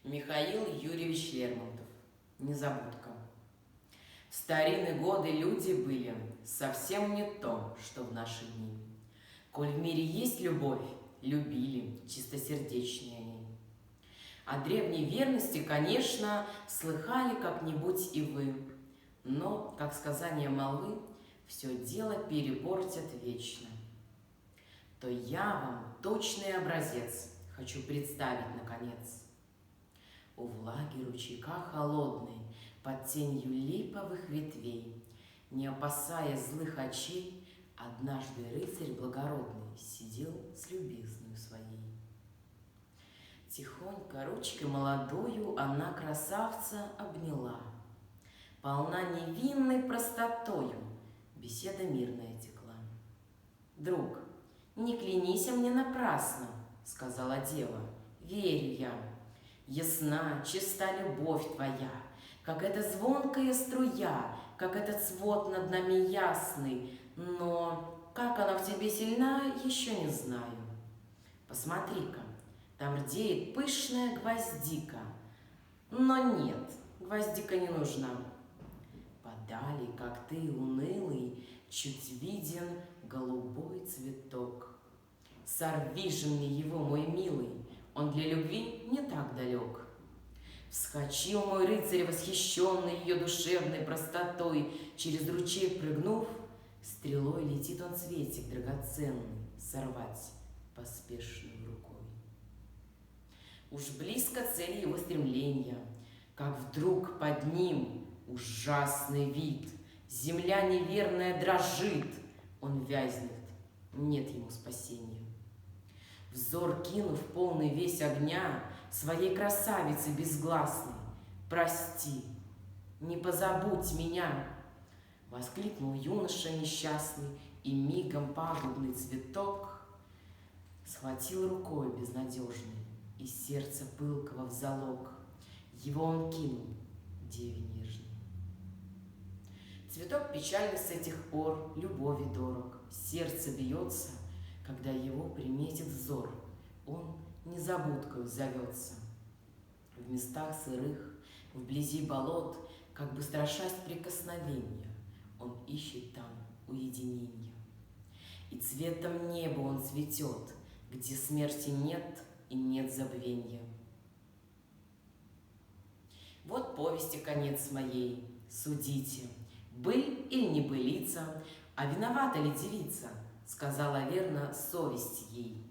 Михаил Юрьевич Лермонтов. Незабудка. В старинные годы люди были совсем не то, что в наши дни. Коль в мире есть любовь, любили чистосердечнее они. О древней верности, конечно, слыхали как-нибудь и вы, но, как сказания молвы, все дело перепортят вечно. То я вам точный образец хочу представить наконец. У влаги ручейка холодной, под тенью липовых ветвей, не опасаясь злых очей, однажды рыцарь благородный сидел с любезною своей. Тихонько ручкой молодою она красавца обняла. Полна невинной простотою беседа мирная текла. «Друг, не клянись мне напрасно, — сказала дева, — верю я. Ясна, чиста любовь твоя, как эта звонкая струя, как этот свод над нами ясный, но как она в тебе сильна, еще не знаю. Посмотри-ка, там рдеет пышная гвоздика, но нет, гвоздика не нужна. Подали, как ты, унылый, чуть виден голубой цветок. Сорви же мне его, мой милый, он для любви не так далек. Вскочил мой рыцарь, восхищенный ее душевной простотой, через ручей прыгнув, стрелой летит он цветик драгоценный сорвать поспешной рукой. Уж близко цель его стремления, как вдруг под ним ужасный вид, земля неверная дрожит, он вязнет, нет ему спасения. Взор кинув полный весь огня своей красавицы безгласной, прости, не позабудь меня, воскликнул юноша несчастный, и мигом пагубный цветок схватил рукой безнадежной, и сердце пылкого в залог его он кинул деве нежной. Цветок печальный с этих пор любови дорог, сердце бьется, когда его приметит взор, он незабудкою зовется. В местах сырых, вблизи болот, как бы страшась прикосновения, он ищет там уединения. И цветом неба он цветет, где смерти нет и нет забвенья. Вот повести конец моей, судите, быль или не былица, а виновата ли девица, сказала верно совесть ей.